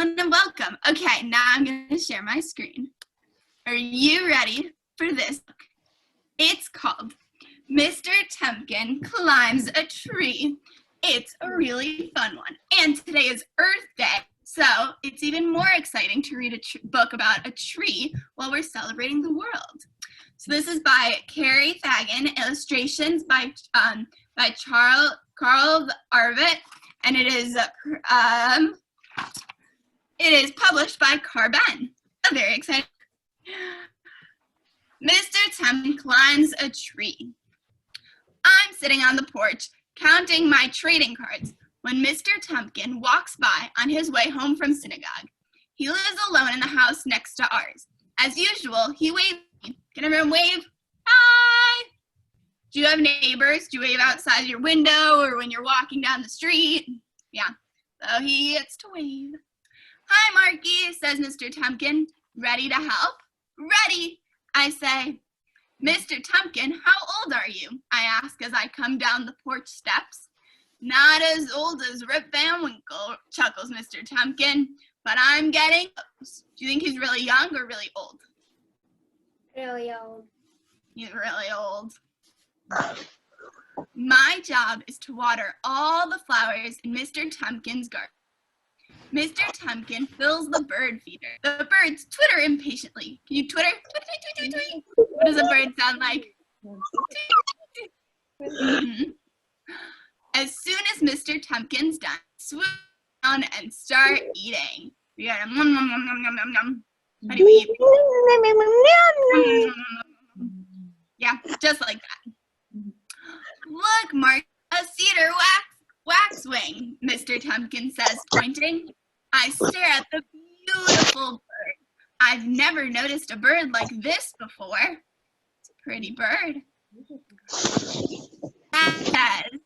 everyone, and welcome. Okay, now I'm going to share my screen. Are you ready for this book? It's called Mr. Tempkin Climbs a Tree. It's a really fun one. And today is Earth Day, so it's even more exciting to read a book about a tree while we're celebrating the world. So this is by Cary Fagen, illustrations by Carles Arbat, and it is published by Carben. Very exciting. Mr. Tempkin climbs a tree. I'm sitting on the porch counting my trading cards when Mr. Tempkin walks by on his way home from synagogue. He lives alone in the house next to ours. As usual, he waves at me. Can everyone wave? Hi! Do you have neighbors? Do you wave outside your window or when you're walking down the street? Yeah, so he gets to wave. Hi, Marky, says Mr. Tempkin. Ready to help? Ready, I say. Mr. Tempkin, how old are you? I ask as I come down the porch steps. Not as old as Rip Van Winkle, chuckles Mr. Tempkin, but I'm getting close. Do you think he's really young or really old? Really old. He's really old. My job is to water all the flowers in Mr. Tempkin's garden. Mr. Tempkin fills the bird feeder. The birds twitter impatiently. Can you twitter? Tweet, tweet, tweet, tweet, tweet. What does a bird sound like? As soon as Mr. Tempkin's done, swoop down and start eating. We got a nom nom nom nom nom nom nom. How do you eat? Yeah, just like that. Look, Mark, a cedar waxwing, Mr. Tempkin says, pointing. I stare at the beautiful bird. I've never noticed a bird like this before. It's a pretty bird. That says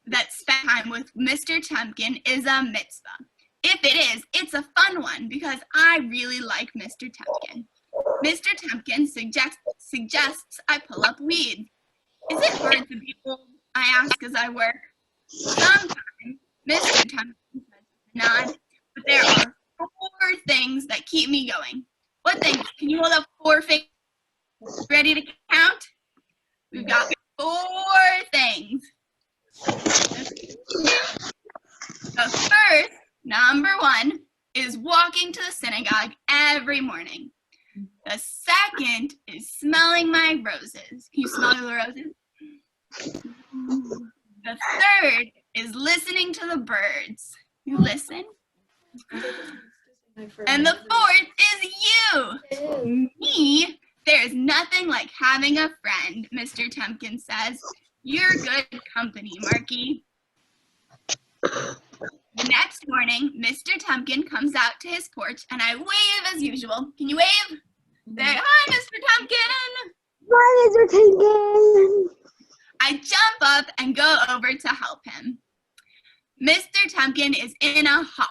that spend time with Mr. Tempkin is a mitzvah. If it is, it's a fun one because I really like Mr. Tempkin. Mr. Tempkin suggests I pull up weeds. Is it birds and people? I ask as I work. Sometimes Mr. Tempkin says nod, but there are 4 things that keep me going. What things? Can you hold up 4 fingers? Ready to count? We've got 4 things. The first, number 1, is walking to the synagogue every morning. The second is smelling my roses. Can you smell the roses? The third is listening to the birds. You listen. And the 4th is you. Me. There's nothing like having a friend, Mr. Tempkin says. You're good company, Marky. The next morning, Mr. Tempkin comes out to his porch and I wave as usual. Can you wave? Say, hi, Mr. Tempkin. Hi, Mr. Tempkin. I jump up and go over to help him. Mr. Tempkin is in a huff.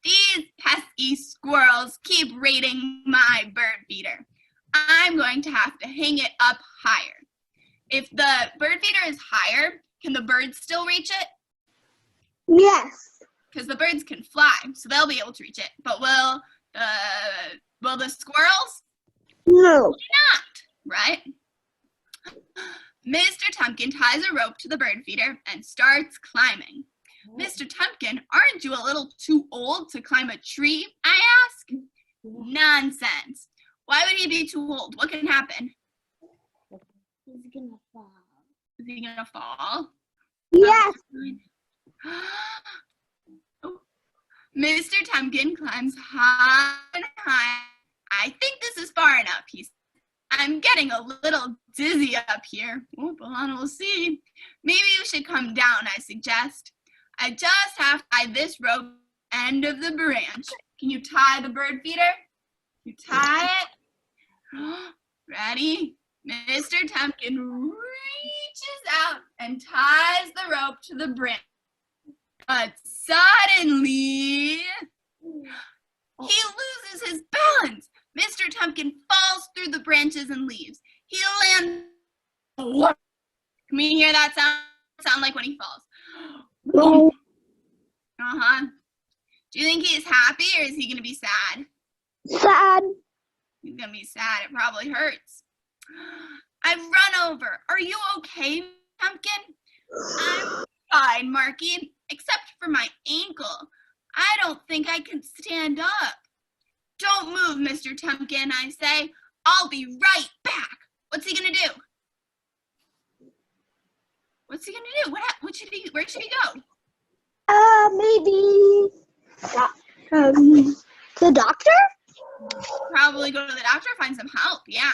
These pesky squirrels keep raiding my bird feeder. I'm going to have to hang it up higher. If the bird feeder is higher, can the birds still reach it? Yes. Because the birds can fly, so they'll be able to reach it. But will the squirrels? No. Not, right? Mr. Tempkin ties a rope to the bird feeder and starts climbing. Mr. Tempkin, aren't you a little too old to climb a tree? I ask. Nonsense. Why would he be too old? What can happen? He's gonna fall. Is he gonna fall? Yes. Oh. Mr. Tempkin climbs high and high. I think this is far enough, he says. I'm getting a little dizzy up here. Oh, Bahana will see. Maybe you should come down, I suggest. I just have to tie this rope end of the branch. Can you tie the bird feeder? You tie it. Ready? Mr. Tempkin reaches out and ties the rope to the branch. But suddenly, he loses his balance. Mr. Tempkin falls through the branches and leaves. He lands. Can we hear that sound like when he falls? No. Uh-huh. Do you think he's happy or is he going to be sad? Sad. He's going to be sad. It probably hurts. I've run over. Are you okay, Tempkin? I'm fine, Marky, except for my ankle. I don't think I can stand up. Don't move, Mr. Tempkin, I say. I'll be right back. What's he going to do? What's he going to do? Where should he go? Maybe the doctor? Probably go to the doctor, find some help, yeah.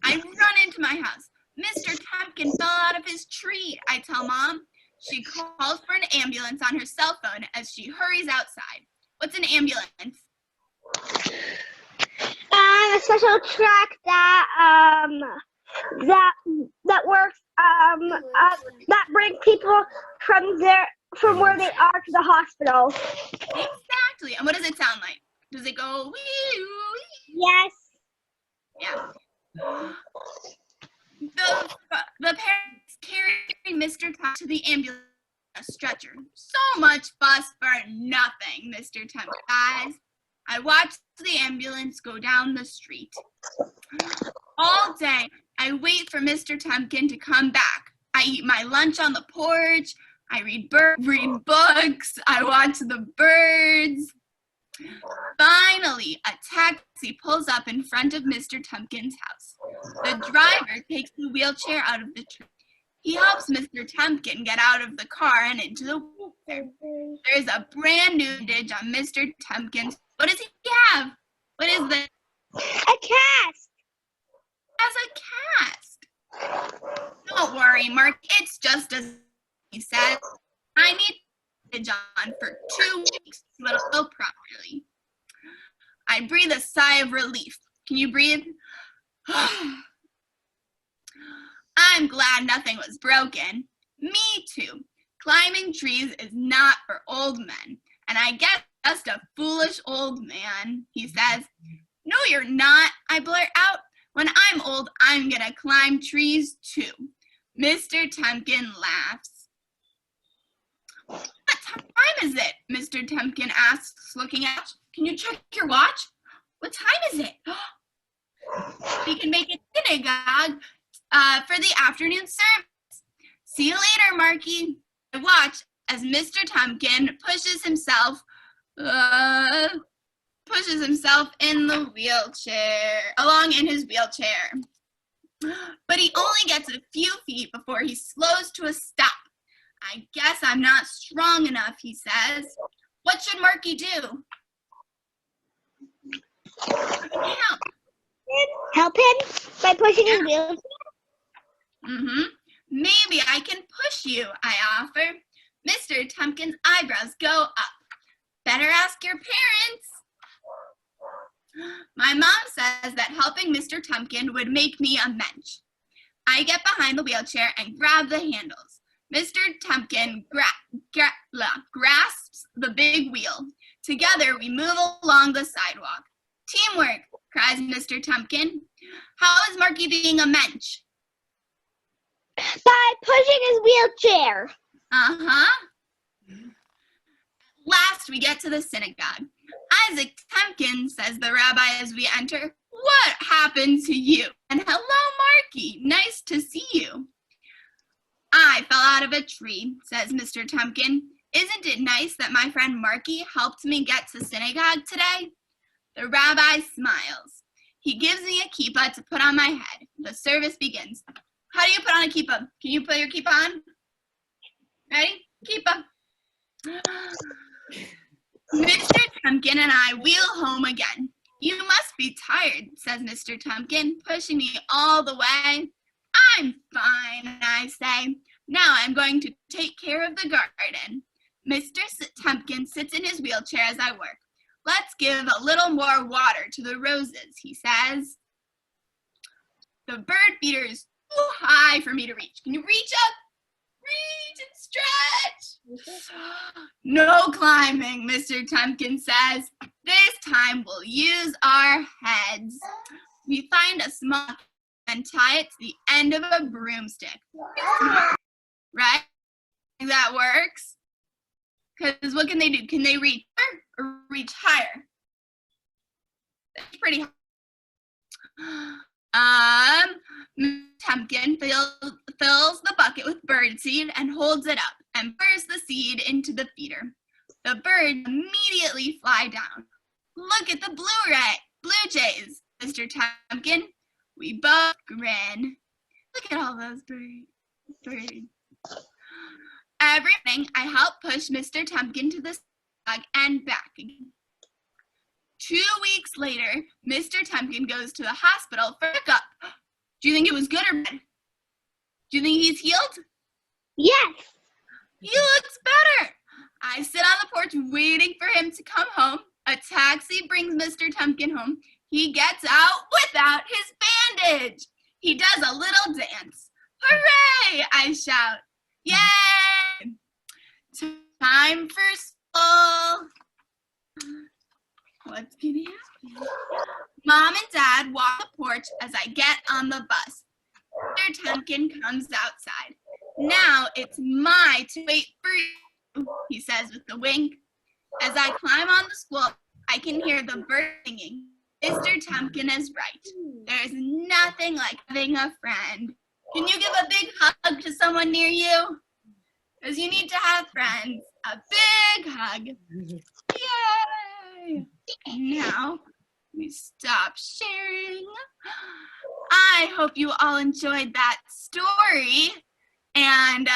I run into my house. Mr. Tempkin fell out of his tree, I tell Mom. She calls for an ambulance on her cell phone as she hurries outside. What's an ambulance? A special truck that works that brings people from where they are to the hospital. Exactly. And what does it sound like? Does it go wee wee? Yes. Yeah. The parents carry Mr. Tempkin to the ambulance on a stretcher. So much fuss for nothing, Mr. Tempkin says. I watch the ambulance go down the street. All day, I wait for Mr. Tempkin to come back. I eat my lunch on the porch. I read books. I watch the birds. Finally, a taxi pulls up in front of Mr. Tempkin's house. The driver takes the wheelchair out of the tree. He helps Mr. Tempkin get out of the car and into the wheelchair. There's a brand new bandage on Mr. Tempkin's. What does he have? What is this? A cast. As a cast. Don't worry, Mark. It's just as he said. I need bandage on for 2 weeks so it'll heal properly. I breathe a sigh of relief. Can you breathe? I'm glad nothing was broken. Me too. Climbing trees is not for old men. And I guess just a foolish old man, he says. No, you're not, I blurt out. When I'm old, I'm gonna climb trees too. Mr. Tempkin laughs. What time is it? Mr. Tempkin asks, looking at. Can you check your watch? What time is it? We can make it synagogue for the afternoon service. See you later, Marky. I watch as Mr. Tempkin pushes himself in the wheelchair, along in his wheelchair. But he only gets a few feet before he slows to a stop. I guess I'm not strong enough, he says. What should Marky do? Help. Help him by pushing his wheelchair? Maybe I can push you, I offer. Mr. Tempkin's eyebrows go up. Better ask your parents. My mom says that helping Mr. Tempkin would make me a mensch. I get behind the wheelchair and grab the handles. Mr. Tempkin grasps the big wheel. Together, we move along the sidewalk. Teamwork, cries Mr. Tempkin. How is Marky being a mensch? By pushing his wheelchair. Last, we get to the synagogue. Isaac Tempkin, says the rabbi as we enter. What happened to you? And hello, Marky. Nice to see you. I fell out of a tree, says Mr. Tempkin. Isn't it nice that my friend Marky helped me get to synagogue today? The rabbi smiles. He gives me a kippah to put on my head. The service begins. How do you put on a kippah? Can you put your kippah on? Ready? Kippah. Mr. Tempkin and I wheel home again. You must be tired, says Mr. Tempkin, pushing me all the way. I'm fine, I say. Now I'm going to take care of the garden. Mr. Tempkin sits in his wheelchair as I work. Let's give a little more water to the roses, he says. The bird feeder is too high for me to reach. Can you reach up? Reach and stretch. No climbing, Mr. Tempkin says. This time we'll use our heads. We find a small and tie it to the end of a broomstick. Right? That works. Because what can they do? Can they reach her or reach higher? It's pretty high. Tempkin fills the bucket with birdseed and holds it up and pours the seed into the feeder. The birds immediately fly down. Look at the blue jays, Mr. Tempkin. We both grin. Look at all those birds. Every morning, I help push Mr. Tempkin to the dog and back again. 2 weeks later, Mr. Tempkin goes to the hospital for checkup. Do you think it was good or bad? Do you think he's healed? Yes. He looks better. I sit on the porch waiting for him to come home. A taxi brings Mr. Tempkin home. He gets out without his bandage. He does a little dance. Hooray! I shout. Yay! Time for school. What's gonna happen? Mom and Dad walk the porch as I get on the bus. Mr. Tempkin comes outside. Now it's my to wait for you, he says with a wink. As I climb on the school, I can hear the birds singing. Mr. Tempkin is right. There's nothing like having a friend. Can you give a big hug to someone near you? Because you need to have friends. A big hug. Yay! Now, we stop sharing. I hope you all enjoyed that story and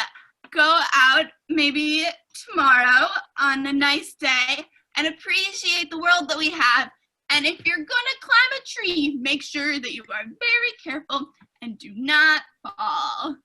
go out maybe tomorrow on a nice day and appreciate the world that we have. And if you're going to climb a tree, make sure that you are very careful and do not fall.